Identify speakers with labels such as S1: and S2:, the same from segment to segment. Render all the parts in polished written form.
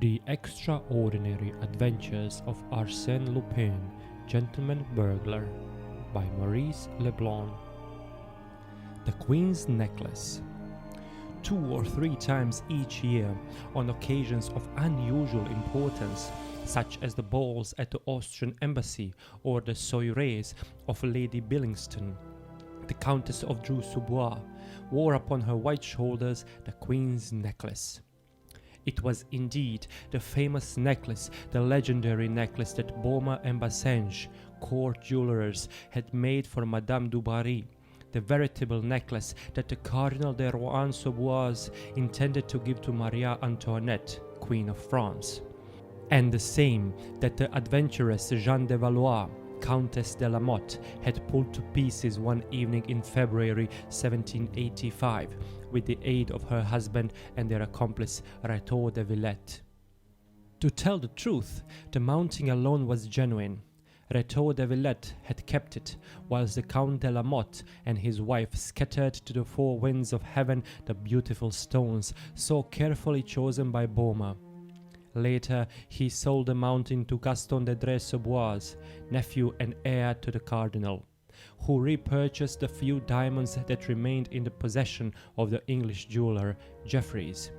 S1: The Extraordinary Adventures of Arsene Lupin, Gentleman-Burglar by Maurice Leblanc. The Queen's Necklace. 2 or 3 times each year, on occasions of unusual importance, such as the balls at the Austrian embassy or the soirees of Lady Billingston, the Countess of Dreux-sous-Bois wore upon her white shoulders the Queen's necklace. It was indeed the famous necklace, the legendary necklace that Baume and Bassenge, court jewelers, had made for Madame du Barry, the veritable necklace that the Cardinal de Rohan-sur-Boise intended to give to Maria Antoinette, Queen of France, and the same that the adventuress Jeanne de Valois, Countess de la Motte, had pulled to pieces one evening in February 1785 with the aid of her husband and their accomplice Rétaux de Villette. To tell the truth, the mounting alone was genuine. Rétaux de Villette had kept it, whilst the Count de la Motte and his wife scattered to the 4 winds of heaven the beautiful stones so carefully chosen by Baume. Later, he sold the mountain to Gaston de Dreux-sous-Bois, nephew and heir to the cardinal, who repurchased the few diamonds that remained in the possession of the English jeweller Jeffreys,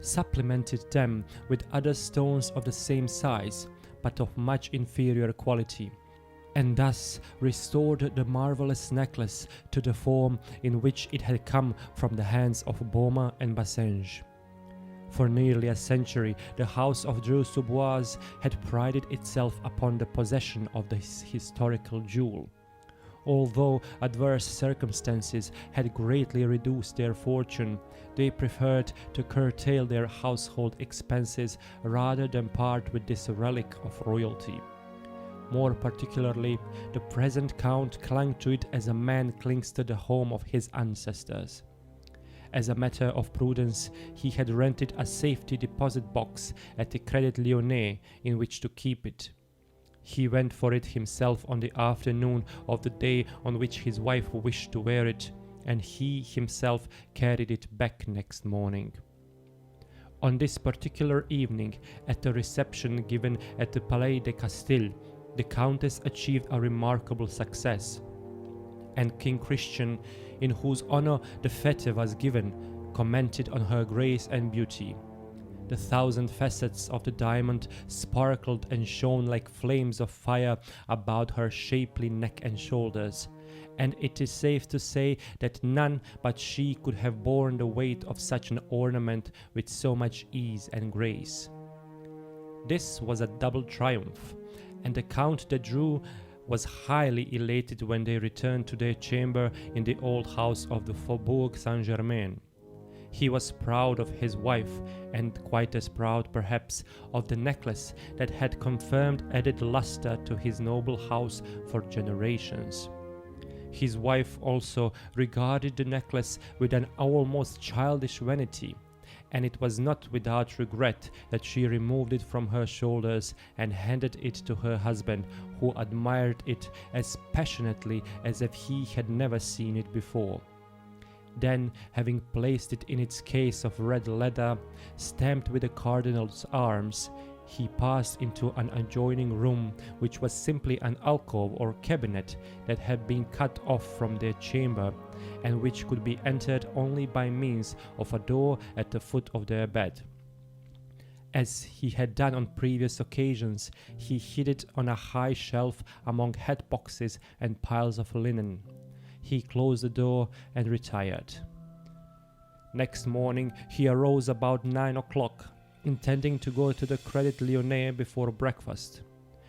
S1: supplemented them with other stones of the same size, but of much inferior quality, and thus restored the marvellous necklace to the form in which it had come from the hands of Baume and Bassenge. For nearly a century, the house of Dreux-sous-Bois had prided itself upon the possession of this historical jewel. Although adverse circumstances had greatly reduced their fortune, they preferred to curtail their household expenses rather than part with this relic of royalty. More particularly, the present count clung to it as a man clings to the home of his ancestors. As a matter of prudence, he had rented a safety deposit box at the Crédit Lyonnais in which to keep it. He went for it himself on the afternoon of the day on which his wife wished to wear it, and he himself carried it back next morning. On this particular evening, at the reception given at the Palais de Castille, the Countess achieved a remarkable success, and King Christian, in whose honor the fete was given, commented on her grace and beauty. The 1,000 facets of the diamond sparkled and shone like flames of fire about her shapely neck and shoulders, and it is safe to say that none but she could have borne the weight of such an ornament with so much ease and grace. This was a double triumph, and the Count de Dreux was highly elated when they returned to their chamber in the old house of the Faubourg Saint-Germain. He was proud of his wife, and quite as proud, perhaps, of the necklace that had confirmed added luster to his noble house for generations. His wife also regarded the necklace with an almost childish vanity, and it was not without regret that she removed it from her shoulders and handed it to her husband, who admired it as passionately as if he had never seen it before. Then, having placed it in its case of red leather, stamped with the cardinal's arms, he passed into an adjoining room, which was simply an alcove or cabinet that had been cut off from their chamber, and which could be entered only by means of a door at the foot of their bed. As he had done on previous occasions, he hid it on a high shelf among hat boxes and piles of linen. He closed the door and retired. Next morning he arose about 9 o'clock, intending to go to the Crédit Lyonnais before breakfast.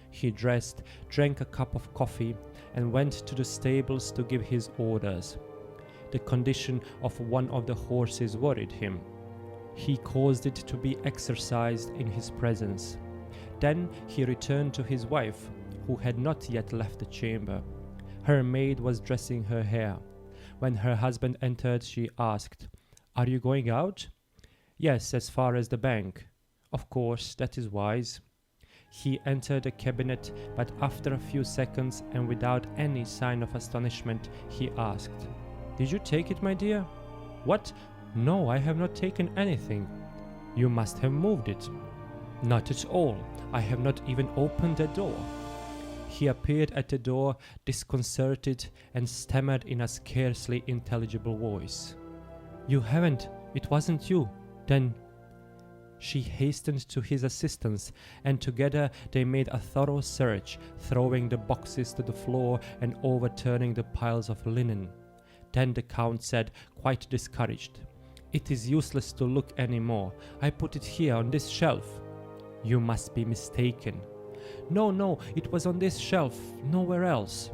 S1: He dressed, drank a cup of coffee, and went to the stables to give his orders. The condition of one of the horses worried him. He caused it to be exercised in his presence. Then he returned to his wife, who had not yet left the chamber. Her maid was dressing her hair. When her husband entered, she asked, "Are you going out?" "Yes, as far as the bank." "Of course, that is wise." He entered the cabinet, but after a few seconds, and without any sign of astonishment, he asked, "Did you take it, my dear?" "What? No, I have not taken anything." "You must have moved it." Not at all. I have not even opened the door. He appeared at the door, disconcerted, and stammered in a scarcely intelligible voice. You haven't. It wasn't you. Then... She hastened to his assistance, and together they made a thorough search, throwing the boxes to the floor and overturning the piles of linen. Then the Count said, quite discouraged, It is useless to look any more. I put it here on this shelf. You must be mistaken. No, it was on this shelf, nowhere else.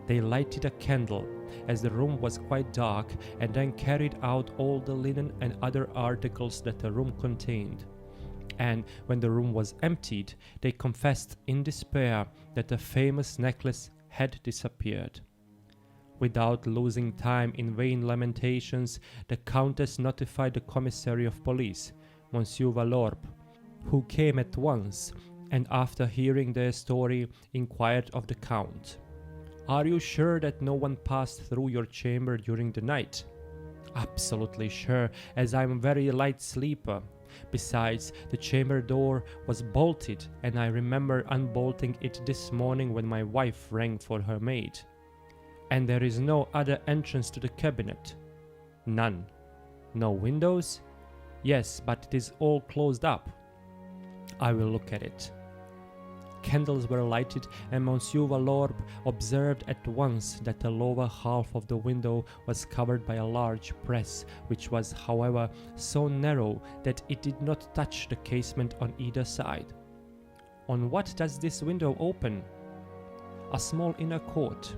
S1: They lighted a candle, as the room was quite dark, and then carried out all the linen and other articles that the room contained. And when the room was emptied, they confessed in despair that the famous necklace had disappeared. Without losing time in vain lamentations, the Countess notified the commissary of police, Monsieur Valorbe, who came at once, and after hearing their story, inquired of the Count. Are you sure that no one passed through your chamber during the night? Absolutely sure, as I am a very light sleeper. Besides, the chamber door was bolted, and I remember unbolting it this morning when my wife rang for her maid. And there is no other entrance to the cabinet? None. No windows? Yes, but it is all closed up. I will look at it. Candles were lighted, and Monsieur Valorbe observed at once that the lower half of the window was covered by a large press, which was, however, so narrow that it did not touch the casement on either side. On what does this window open? A small inner court.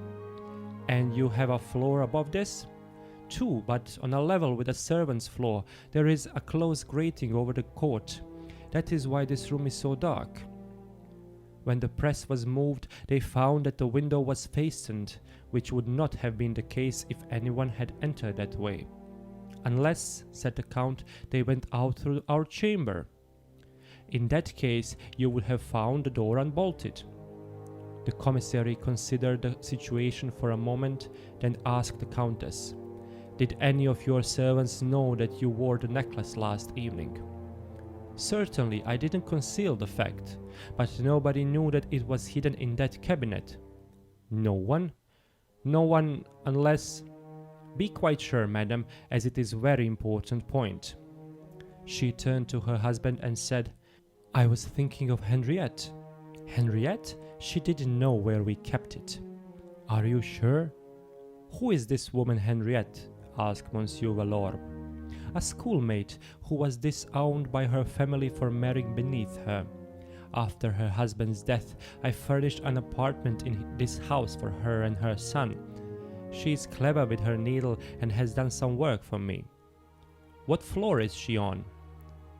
S1: And you have a floor above this? Two, but on a level with the servants' floor. There is a close grating over the court. That is why this room is so dark. When the press was moved, they found that the window was fastened, which would not have been the case if anyone had entered that way. Unless, said the Count, they went out through our chamber. In that case, you would have found the door unbolted. The commissary considered the situation for a moment, then asked the Countess, Did any of your servants know that you wore the necklace last evening? Certainly, I didn't conceal the fact, but nobody knew that it was hidden in that cabinet. No one? No one unless... Be quite sure, madam, as it is a very important point. She turned to her husband and said, I was thinking of Henriette. Henriette? She didn't know where we kept it. Are you sure? Who is this woman Henriette? Asked Monsieur Valorbe. A schoolmate who was disowned by her family for marrying beneath her. After her husband's death, I furnished an apartment in this house for her and her son. She is clever with her needle and has done some work for me. What floor is she on?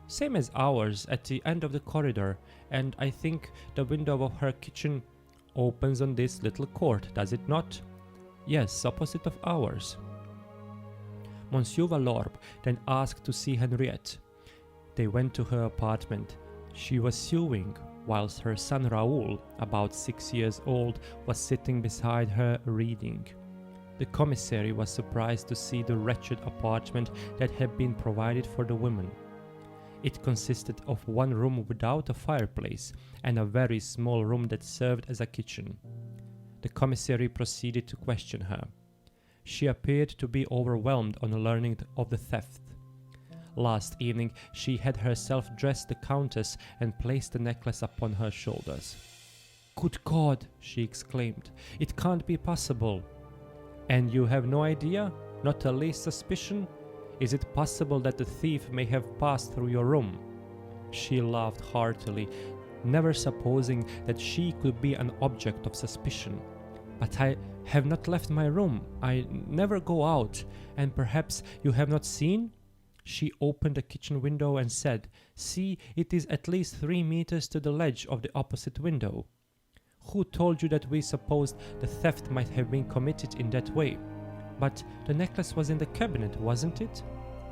S1: Same as ours, at the end of the corridor, and I think the window of her kitchen opens on this little court, does it not? Yes, opposite of ours. Monsieur Valorbe then asked to see Henriette. They went to her apartment. She was sewing, whilst her son Raoul, about 6 years old, was sitting beside her reading. The commissary was surprised to see the wretched apartment that had been provided for the women. It consisted of one room without a fireplace and a very small room that served as a kitchen. The commissary proceeded to question her. She appeared to be overwhelmed on learning of the theft. Last evening she had herself dressed the Countess and placed the necklace upon her shoulders. Good God, she exclaimed, it can't be possible. And you have no idea? Not the least suspicion? Is it possible that the thief may have passed through your room? She laughed heartily, never supposing that she could be an object of suspicion. But I have not left my room. I never go out, and perhaps you have not seen? She opened the kitchen window and said, See, it is at least 3 meters to the ledge of the opposite window. Who told you that we supposed the theft might have been committed in that way? But the necklace was in the cabinet, wasn't it?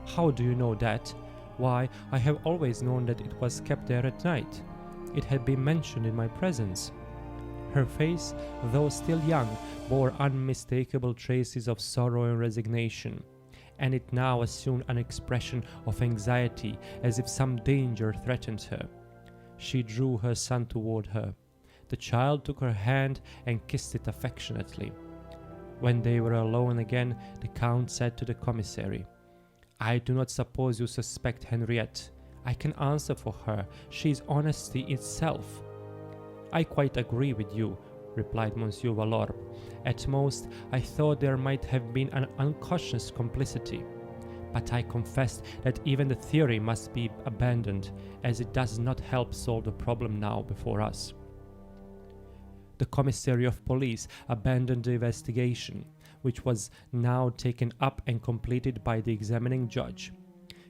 S1: How do you know that? Why, I have always known that it was kept there at night. It had been mentioned in my presence. Her face, though still young, bore unmistakable traces of sorrow and resignation, and it now assumed an expression of anxiety, as if some danger threatened her. She drew her son toward her. The child took her hand and kissed it affectionately. When they were alone again, the Count said to the commissary, "I do not suppose you suspect Henriette. I can answer for her. She is honesty itself." "I quite agree with you," replied Monsieur Valorbe. "At most, I thought there might have been an unconscious complicity. But I confess that even the theory must be abandoned, as it does not help solve the problem now before us." The commissary of police abandoned the investigation, which was now taken up and completed by the examining judge.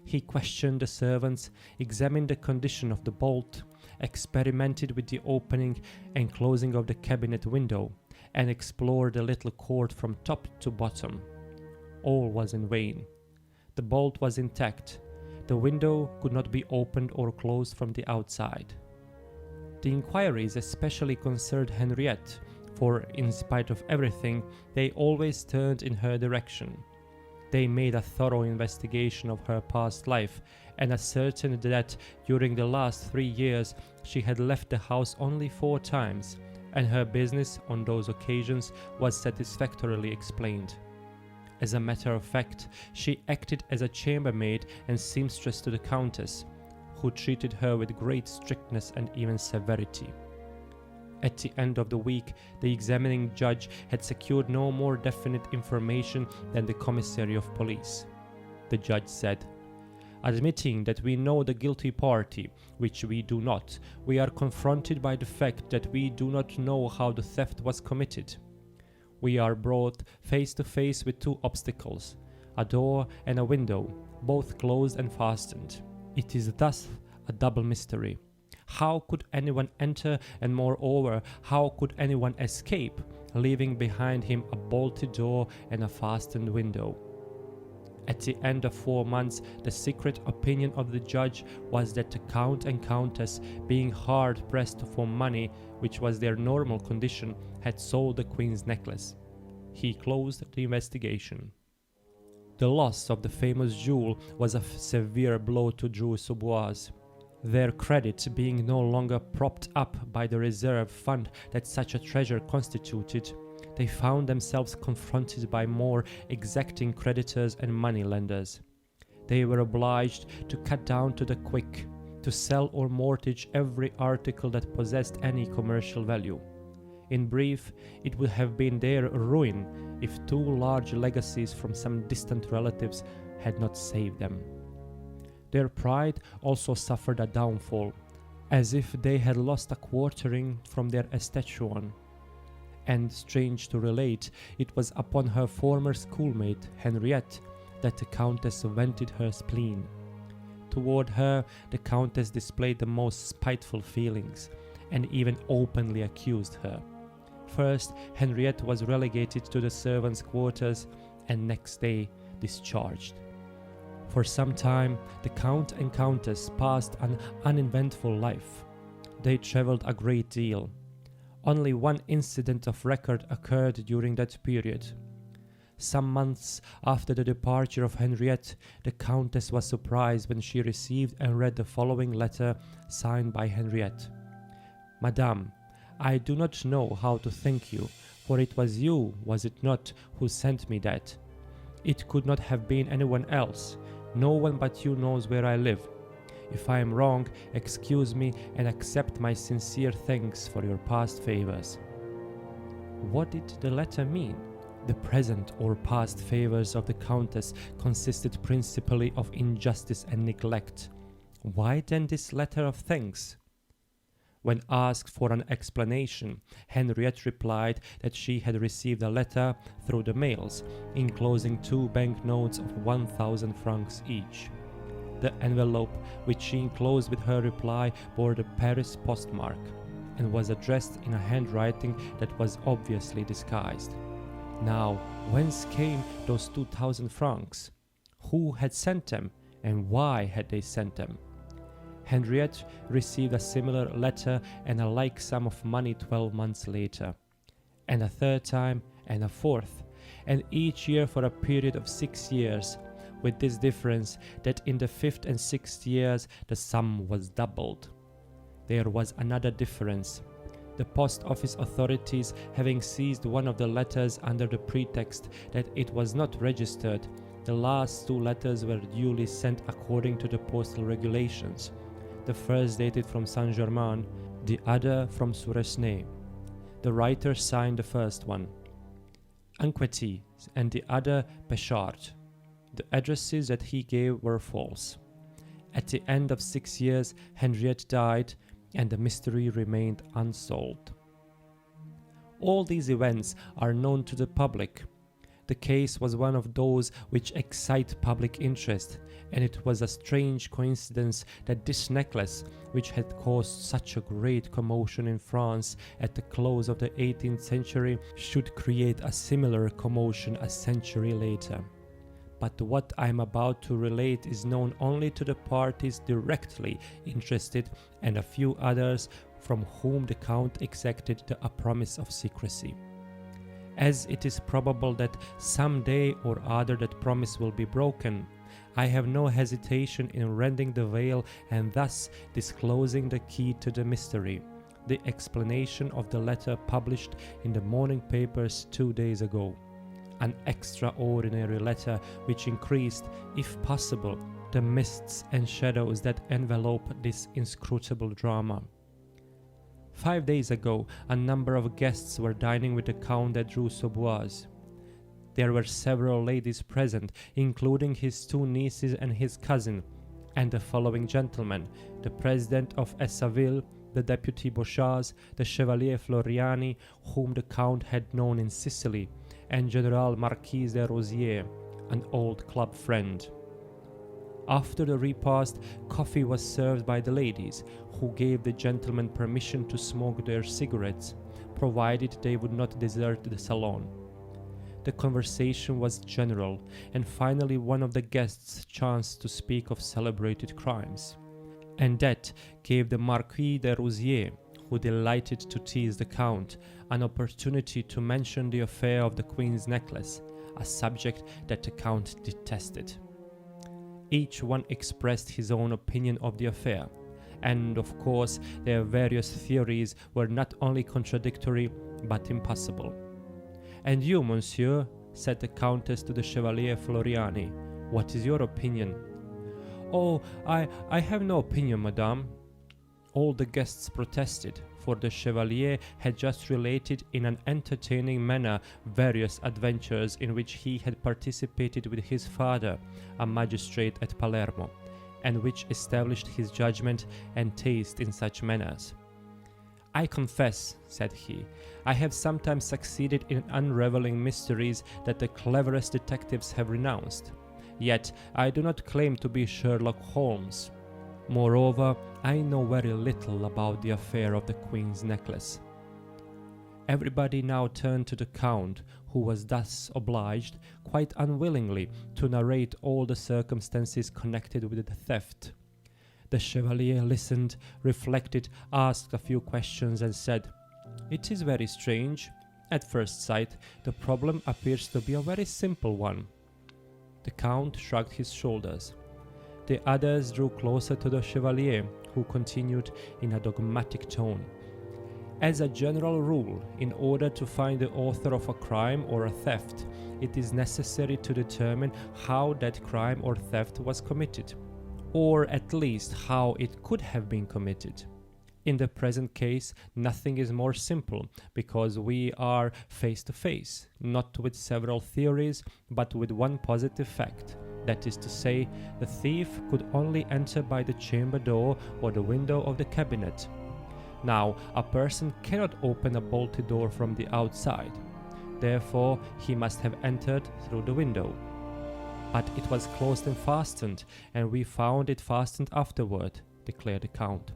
S1: He questioned the servants, examined the condition of the bolt, experimented with the opening and closing of the cabinet window, and explored the little court from top to bottom. All was in vain. The bolt was intact. The window could not be opened or closed from the outside. The inquiries especially concerned Henriette, for in spite of everything, they always turned in her direction. They made a thorough investigation of her past life and ascertained that during the last 3 years she had left the house only 4 times, and her business on those occasions was satisfactorily explained. As a matter of fact, she acted as a chambermaid and seamstress to the Countess, who treated her with great strictness and even severity. At the end of the week, the examining judge had secured no more definite information than the commissary of police. The judge said, "Admitting that we know the guilty party, which we do not, we are confronted by the fact that we do not know how the theft was committed. We are brought face to face with 2 obstacles, a door and a window, both closed and fastened. It is thus a double mystery. How could anyone enter, and moreover, how could anyone escape, leaving behind him a bolted door and a fastened window?" At the end of 4 months, the secret opinion of the judge was that the Count and Countess, being hard pressed for money, which was their normal condition, had sold the Queen's necklace. He closed the investigation. The loss of the famous jewel was a severe blow to Drouot-Saubois. Their credit being no longer propped up by the reserve fund that such a treasure constituted, they found themselves confronted by more exacting creditors and money-lenders. They were obliged to cut down to the quick, to sell or mortgage every article that possessed any commercial value. In brief, it would have been their ruin if 2 large legacies from some distant relatives had not saved them. Their pride also suffered a downfall, as if they had lost a quartering from their escutcheon. And strange to relate, it was upon her former schoolmate, Henriette, that the Countess vented her spleen. Toward her, the Countess displayed the most spiteful feelings, and even openly accused her. First, Henriette was relegated to the servants' quarters, and next day discharged. For some time, the Count and Countess passed an uneventful life. They traveled a great deal. Only one incident of record occurred during that period. Some months after the departure of Henriette, the Countess was surprised when she received and read the following letter signed by Henriette. "Madame, I do not know how to thank you, for it was you, was it not, who sent me that? It could not have been anyone else. No one but you knows where I live. If I am wrong, excuse me and accept my sincere thanks for your past favors." What did the letter mean? The present or past favors of the Countess consisted principally of injustice and neglect. Why then this letter of thanks? When asked for an explanation, Henriette replied that she had received a letter through the mails, enclosing 2 banknotes of 1,000 francs each. The envelope, which she enclosed with her reply, bore the Paris postmark, and was addressed in a handwriting that was obviously disguised. Now, whence came those 2,000 francs? Who had sent them, and why had they sent them? Henriette received a similar letter and a like sum of money 12 months later, and a 3rd time, and a 4th, and each year for a period of 6 years, with this difference that in the 5th and 6th years the sum was doubled. There was another difference. The post office authorities, having seized one of the letters under the pretext that it was not registered, the last 2 letters were duly sent according to the postal regulations. The first dated from Saint-Germain, the other from Suresnes. The writer signed the first one, Anquetil, and the other Péchard. The addresses that he gave were false. At the end of 6 years, Henriette died, and the mystery remained unsolved. All these events are known to the public. The case was one of those which excite public interest, and it was a strange coincidence that this necklace, which had caused such a great commotion in France at the close of the 18th century, should create a similar commotion a century later. But what I am about to relate is known only to the parties directly interested and a few others from whom the Count exacted a promise of secrecy. As it is probable that some day or other that promise will be broken, I have no hesitation in rending the veil and thus disclosing the key to the mystery, the explanation of the letter published in the morning papers 2 days ago. An extraordinary letter which increased, if possible, the mists and shadows that envelope this inscrutable drama. 5 days ago, a number of guests were dining with the Count at Rue Sauboise. There were several ladies present, including his 2 nieces and his cousin, and the following gentlemen: the president of Essaville, the deputy Beauchaz, the Chevalier Floriani, whom the Count had known in Sicily, and General Marquis de Rosier, an old club friend. After the repast, coffee was served by the ladies, who gave the gentlemen permission to smoke their cigarettes, provided they would not desert the salon. The conversation was general, and finally one of the guests chanced to speak of celebrated crimes. And that gave the Marquis de Rosier, who delighted to tease the Count, an opportunity to mention the affair of the Queen's necklace, a subject that the Count detested. Each one expressed his own opinion of the affair, and of course their various theories were not only contradictory but impossible. "And you, monsieur," said the Countess to the Chevalier Floriani, "what is your opinion?" "Oh, I have no opinion, madame." All the guests protested, for the Chevalier had just related in an entertaining manner various adventures in which he had participated with his father, a magistrate at Palermo, and which established his judgment and taste in such matters. "I confess," said he, "I have sometimes succeeded in unraveling mysteries that the cleverest detectives have renounced. Yet I do not claim to be Sherlock Holmes. Moreover, I know very little about the affair of the Queen's necklace." Everybody now turned to the Count, who was thus obliged, quite unwillingly, to narrate all the circumstances connected with the theft. The Chevalier listened, reflected, asked a few questions, and said, "It is very strange. At first sight, the problem appears to be a very simple one." The Count shrugged his shoulders. The others drew closer to the Chevalier, who continued in a dogmatic tone, "As a general rule, in order to find the author of a crime or a theft, it is necessary to determine how that crime or theft was committed, or at least how it could have been committed. In the present case, nothing is more simple, because we are face to face, not with several theories, but with one positive fact. That is to say, the thief could only enter by the chamber door or the window of the cabinet. Now, a person cannot open a bolted door from the outside. Therefore, he must have entered through the window. But it was closed and fastened, and we found it fastened afterward," declared the Count.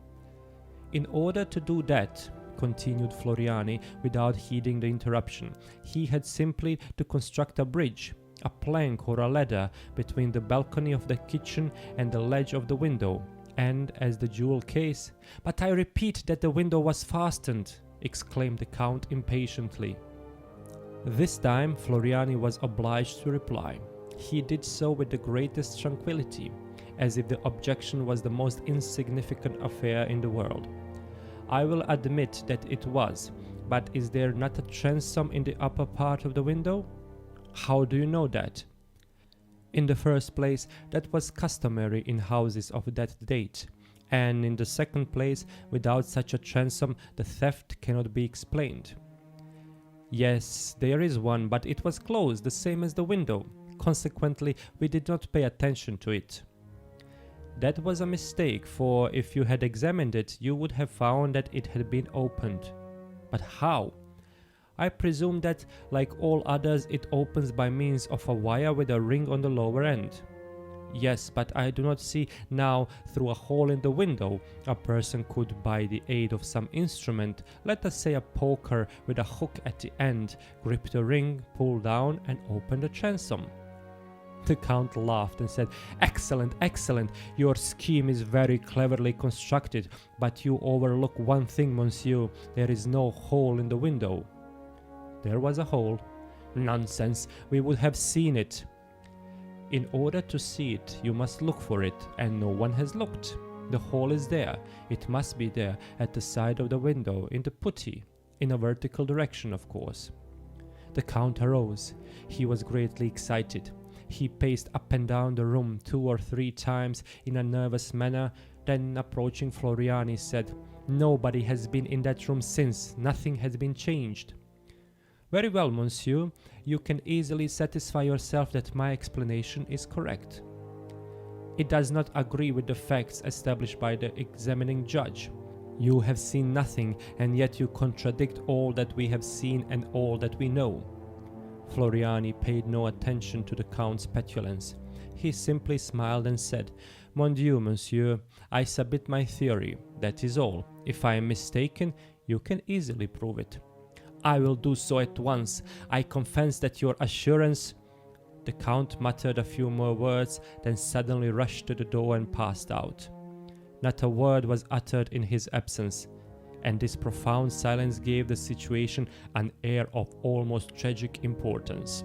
S1: "In order to do that," continued Floriani, without heeding the interruption, "he had simply to construct a bridge, a plank or a ladder, between the balcony of the kitchen and the ledge of the window, and as the jewel case—" "But I repeat that the window was fastened," exclaimed the Count impatiently. This time Floriani was obliged to reply. He did so with the greatest tranquillity, as if the objection was the most insignificant affair in the world. I will admit that it was, but is there not a transom in the upper part of the window? How do you know that? In the first place, that was customary in houses of that date, and in the second place, without such a transom, the theft cannot be explained. Yes, there is one, but it was closed, the same as the window. Consequently, we did not pay attention to it. That was a mistake, for if you had examined it, you would have found that it had been opened. But how? I presume that, like all others, it opens by means of a wire with a ring on the lower end. Yes, but I do not see now through a hole in the window a person could, by the aid of some instrument, let us say a poker with a hook at the end, grip the ring, pull down and open the transom. The Count laughed and said, "Excellent, excellent, your scheme is very cleverly constructed, but you overlook one thing, monsieur, there is no hole in the window." "There was a hole." "Nonsense, we would have seen it." "In order to see it, you must look for it, and no one has looked. The hole is there, it must be there, at the side of the window, in the putty, in a vertical direction, of course." The Count arose. He was greatly excited. He paced up and down the room 2 or 3 times in a nervous manner, then approaching Floriani said, "Nobody has been in that room since, nothing has been changed." "Very well, monsieur, you can easily satisfy yourself that my explanation is correct." "It does not agree with the facts established by the examining judge. You have seen nothing, and yet you contradict all that we have seen and all that we know." Floriani paid no attention to the Count's petulance. He simply smiled and said, "Mon Dieu, monsieur, I submit my theory, that is all. If I am mistaken, you can easily prove it." "I will do so at once. I confess that your assurance—" The Count muttered a few more words, then suddenly rushed to the door and passed out. Not a word was uttered in his absence, and this profound silence gave the situation an air of almost tragic importance.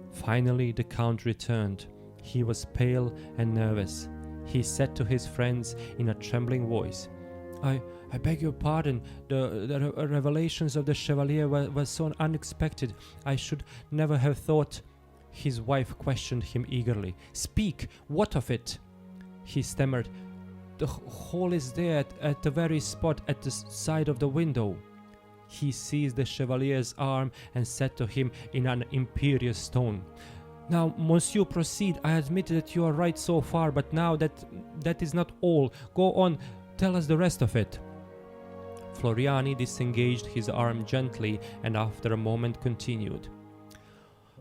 S1: Finally, the Count returned. He was pale and nervous. He said to his friends in a trembling voice, I beg your pardon, the revelations of the Chevalier were so unexpected. I should never have thought—" His wife questioned him eagerly. "Speak, what of it?" He stammered, "The hole is there at the very spot at the side of the window." He seized the Chevalier's arm and said to him in an imperious tone, "Now, monsieur, proceed. I admit that you are right so far, but now that is not all. Go on, tell us the rest of it." Floriani disengaged his arm gently and after a moment continued.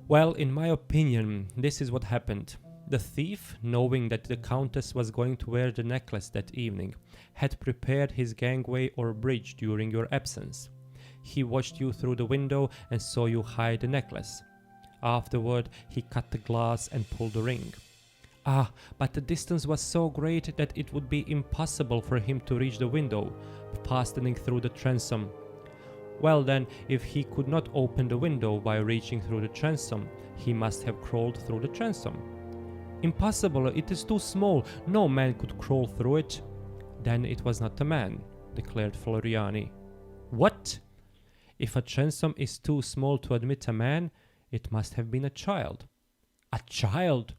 S1: "Well, in my opinion, this is what happened. The thief, knowing that the Countess was going to wear the necklace that evening, had prepared his gangway or bridge during your absence. He watched you through the window and saw you hide the necklace. Afterward, he cut the glass and pulled the ring. Ah, but the distance was so great that it would be impossible for him to reach the window, passing through the transom. Well then, if he could not open the window by reaching through the transom, he must have crawled through the transom. Impossible, it is too small, no man could crawl through it. Then it was not a man, declared Floriani. What? If a transom is too small to admit a man, it must have been a child. A child?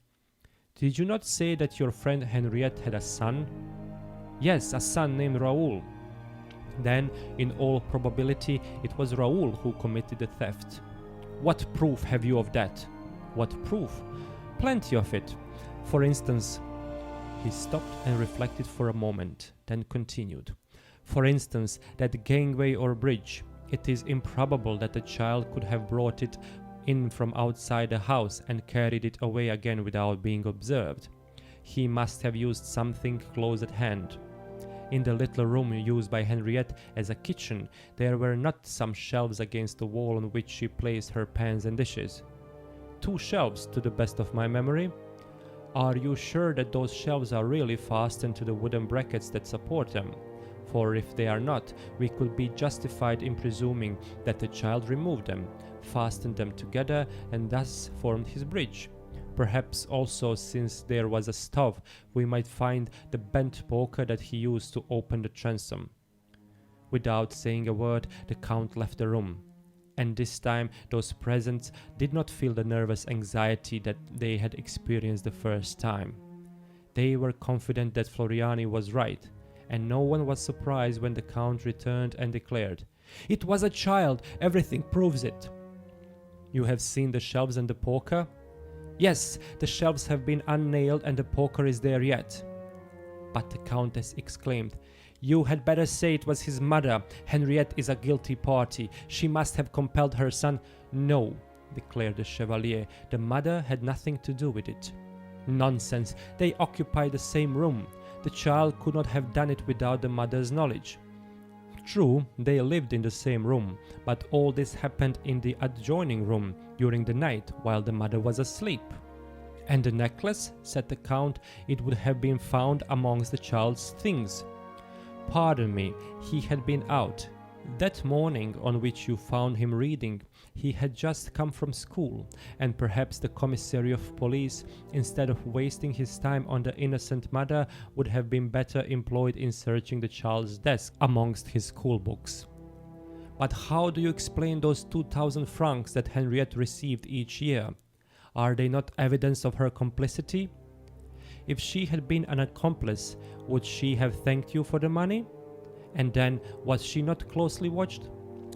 S1: Did you not say that your friend Henriette had a son? Yes, a son named Raoul. Then, in all probability, it was Raoul who committed the theft. What proof have you of that? What proof? Plenty of it. For instance, he stopped and reflected for a moment, then continued. For instance, that gangway or bridge. It is improbable that the child could have brought it in from outside the house and carried it away again without being observed. He must have used something close at hand. In the little room used by Henriette as a kitchen, there were not some shelves against the wall on which she placed her pans and dishes. 2 shelves, to the best of my memory. Are you sure that those shelves are really fastened to the wooden brackets that support them? For if they are not, we could be justified in presuming that the child removed them, fastened them together, and thus formed his bridge. Perhaps also, since there was a stove, we might find the bent poker that he used to open the transom. Without saying a word, the Count left the room. And this time, those present did not feel the nervous anxiety that they had experienced the first time. They were confident that Floriani was right, and no one was surprised when the Count returned and declared, "It was a child, everything proves it." "You have seen the shelves and the poker?" "Yes, the shelves have been unnailed and the poker is there yet." But the Countess exclaimed, "You had better say it was his mother. Henriette is a guilty party. She must have compelled her son." "No," declared the Chevalier, "the mother had nothing to do with it." "Nonsense, they occupied the same room. The child could not have done it without the mother's knowledge." "True, they lived in the same room, but all this happened in the adjoining room during the night while the mother was asleep." "And the necklace?" said the Count. "It would have been found amongst the child's things." "Pardon me, he had been out. That morning on which you found him reading, he had just come from school, and perhaps the commissary of police, instead of wasting his time on the innocent mother, would have been better employed in searching the child's desk amongst his school books." "But how do you explain those 2,000 francs that Henriette received each year? Are they not evidence of her complicity? If she had been an accomplice, would she have thanked you for the money? And then, was she not closely watched?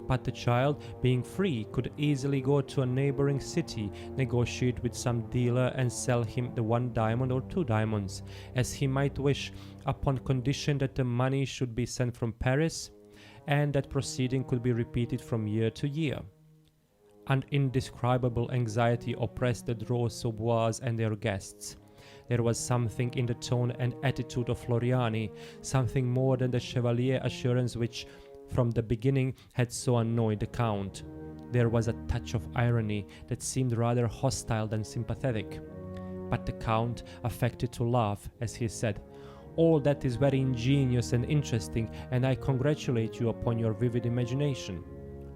S1: But the child, being free, could easily go to a neighboring city, negotiate with some dealer and sell him the 1 diamond or 2 diamonds, as he might wish, upon condition that the money should be sent from Paris, and that proceeding could be repeated from year to year." An indescribable anxiety oppressed the Dreux-Saubois and their guests. There was something in the tone and attitude of Floriani, something more than the Chevalier assurance which, from the beginning, had so annoyed the Count. There was a touch of irony that seemed rather hostile than sympathetic. But the Count affected to laugh as he said, "All that is very ingenious and interesting, and I congratulate you upon your vivid imagination."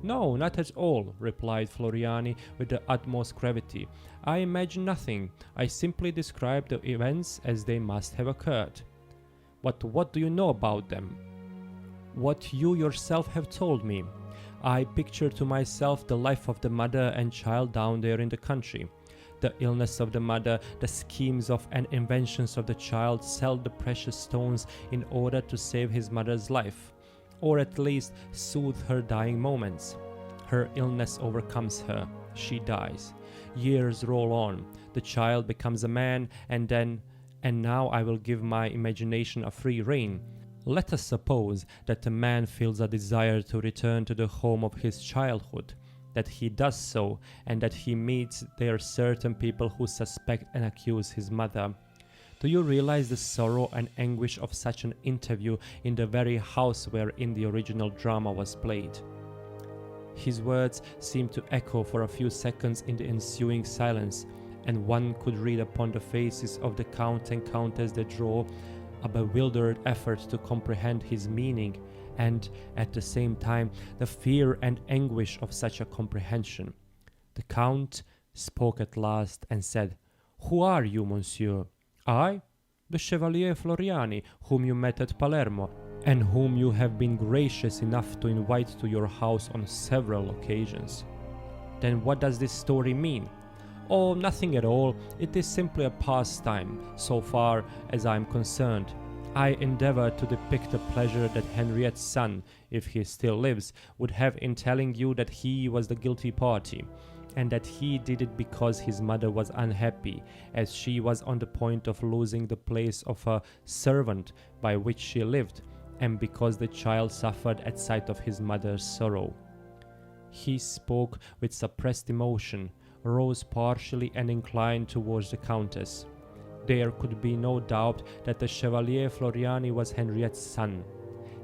S1: "No, not at all," replied Floriani with the utmost gravity. "I imagine nothing. I simply describe the events as they must have occurred." "But what do you know about them?" "What you yourself have told me. I picture to myself the life of the mother and child down there in the country. The illness of the mother, the schemes of and inventions of the child sell the precious stones in order to save his mother's life, or at least soothe her dying moments. Her illness overcomes her. She dies. Years roll on. The child becomes a man, and now I will give my imagination a free rein. Let us suppose that a man feels a desire to return to the home of his childhood, that he does so, and that he meets there certain people who suspect and accuse his mother. Do you realize the sorrow and anguish of such an interview in the very house wherein the original drama was played?" His words seemed to echo for a few seconds in the ensuing silence, and one could read upon the faces of the Count and Countess de Dreux a bewildered effort to comprehend his meaning, and, at the same time, the fear and anguish of such a comprehension. The Count spoke at last and said, "Who are you, monsieur?" "I? The Chevalier Floriani, whom you met at Palermo, and whom you have been gracious enough to invite to your house on several occasions." "Then what does this story mean?" "Oh, nothing at all. It is simply a pastime, so far as I am concerned. I endeavor to depict the pleasure that Henriette's son, if he still lives, would have in telling you that he was the guilty party, and that he did it because his mother was unhappy, as she was on the point of losing the place of a servant by which she lived, and because the child suffered at sight of his mother's sorrow." He spoke with suppressed emotion, rose partially and inclined towards the Countess. There could be no doubt that the Chevalier Floriani was Henriette's son.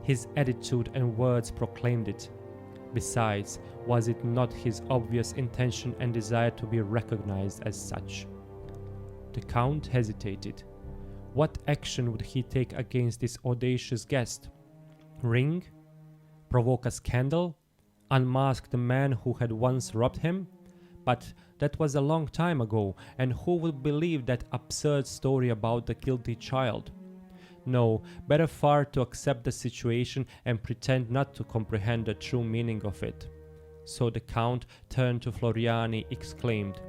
S1: His attitude and words proclaimed it. Besides, was it not his obvious intention and desire to be recognized as such? The Count hesitated. What action would he take against this audacious guest? Ring? Provoke a scandal? Unmask the man who had once robbed him? But that was a long time ago, and who would believe that absurd story about the guilty child? No, better far to accept the situation and pretend not to comprehend the true meaning of it. So the Count turned to Floriani, exclaimed,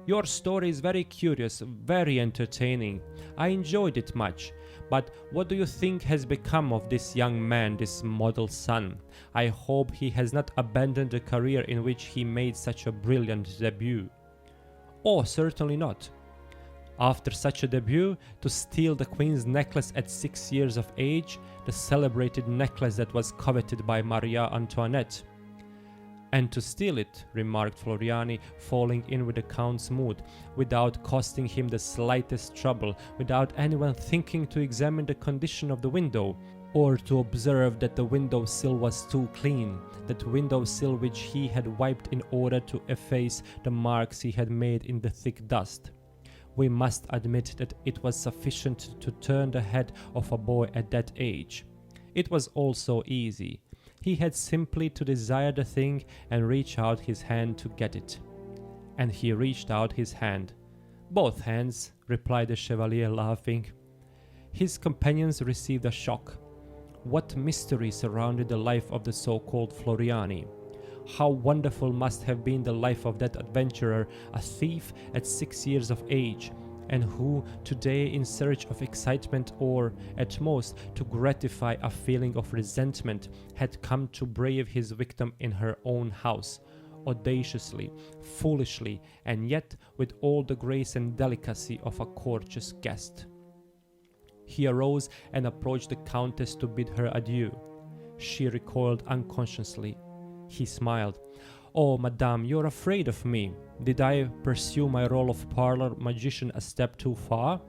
S1: "Your story is very curious, very entertaining. I enjoyed it much. But what do you think has become of this young man, this model son? I hope he has not abandoned the career in which he made such a brilliant debut." "Oh, certainly not. After such a debut, to steal the Queen's necklace at 6 years of age, the celebrated necklace that was coveted by Maria Antoinette." "And to steal it," remarked Floriani, falling in with the Count's mood, "without costing him the slightest trouble, without anyone thinking to examine the condition of the window, or to observe that the window sill was too clean, that window sill which he had wiped in order to efface the marks he had made in the thick dust. We must admit that it was sufficient to turn the head of a boy at that age. It was all so easy. He had simply to desire the thing and reach out his hand to get it." And he reached out his hand. "Both hands," replied the Chevalier, laughing. His companions received a shock. What mystery surrounded the life of the so-called Floriani? How wonderful must have been the life of that adventurer, a thief at 6 years of age, and who, today in search of excitement or, at most, to gratify a feeling of resentment, had come to brave his victim in her own house, audaciously, foolishly, and yet with all the grace and delicacy of a courteous guest. He arose and approached the Countess to bid her adieu. She recoiled unconsciously. He smiled. "Oh, madame, you're afraid of me. Did I pursue my role of parlor magician a step too far?"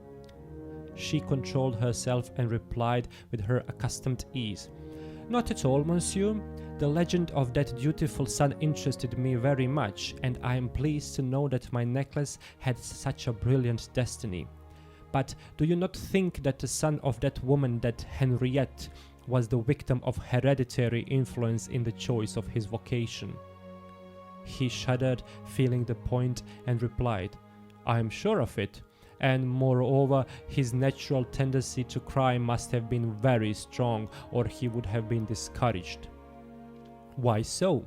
S1: She controlled herself and replied with her accustomed ease, "Not at all, monsieur. The legend of that dutiful son interested me very much, and I am pleased to know that my necklace had such a brilliant destiny. But do you not think that the son of that woman, that Henriette, was the victim of hereditary influence in the choice of his vocation?" He shuddered, feeling the point, and replied, "I am sure of it, and moreover his natural tendency to crime must have been very strong, or he would have been discouraged." "Why so?"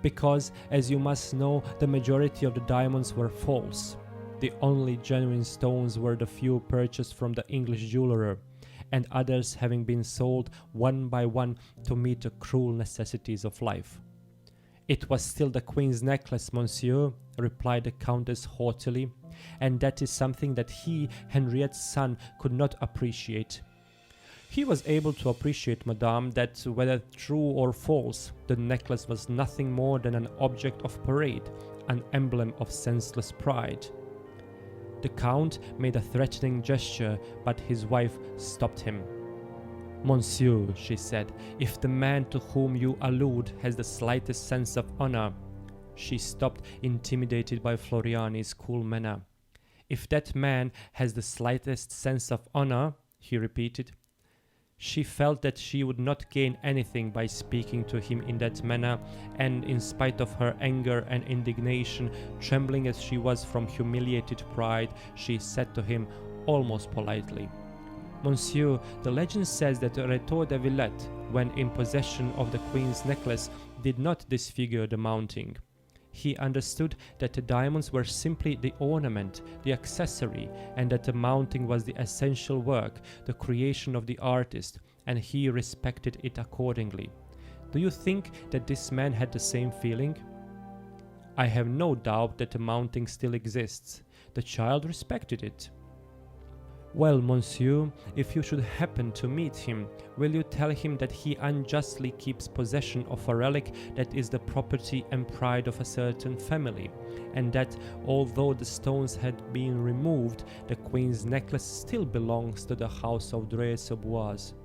S1: "Because, as you must know, the majority of the diamonds were false. The only genuine stones were the few purchased from the English jeweler, and others having been sold one by one to meet the cruel necessities of life." "It was still the Queen's necklace, monsieur," replied the Countess haughtily, "and that is something that he, Henriette's son, could not appreciate." "He was able to appreciate, madame, that, whether true or false, the necklace was nothing more than an object of parade, an emblem of senseless pride." The Count made a threatening gesture, but his wife stopped him. "Monsieur," she said, "if the man to whom you allude has the slightest sense of honor—" She stopped, intimidated by Floriani's cool manner. "If that man has the slightest sense of honor," he repeated. She felt that she would not gain anything by speaking to him in that manner, and in spite of her anger and indignation, trembling as she was from humiliated pride, she said to him, almost politely, "Monsieur, the legend says that Rétaux de Villette, when in possession of the Queen's necklace, did not disfigure the mounting. He understood that the diamonds were simply the ornament, the accessory, and that the mounting was the essential work, the creation of the artist, and he respected it accordingly. Do you think that this man had the same feeling? I have no doubt that the mounting still exists. The child respected it." "Well, monsieur, if you should happen to meet him, will you tell him that he unjustly keeps possession of a relic that is the property and pride of a certain family, and that, although the stones had been removed, the Queen's necklace still belongs to the house of Dreux-sur-Boise.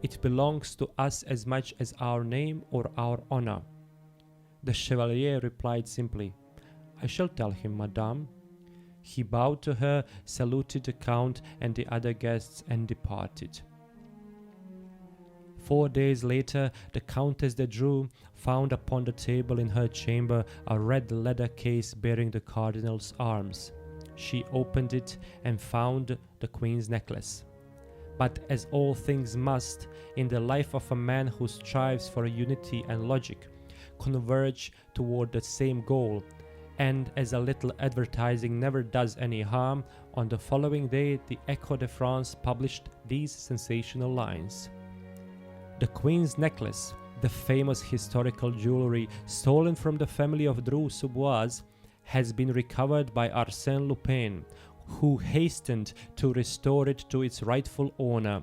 S1: It belongs to us as much as our name or our honor." The Chevalier replied simply, "I shall tell him, madame." He bowed to her, saluted the Count and the other guests, and departed. 4 days later, the Countess de Dreux found upon the table in her chamber a red leather case bearing the Cardinal's arms. She opened it and found the Queen's necklace. but as all things must, in the life of a man who strives for unity and logic, converge toward the same goal, and as a little advertising never does any harm, on the following day the Echo de France published these sensational lines. The Queen's necklace, the famous historical jewelry stolen from the family of Dreux-sous-Bois, has been recovered by Arsene Lupin, who hastened to restore it to its rightful owner.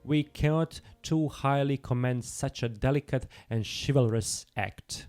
S1: We cannot too highly commend such a delicate and chivalrous act.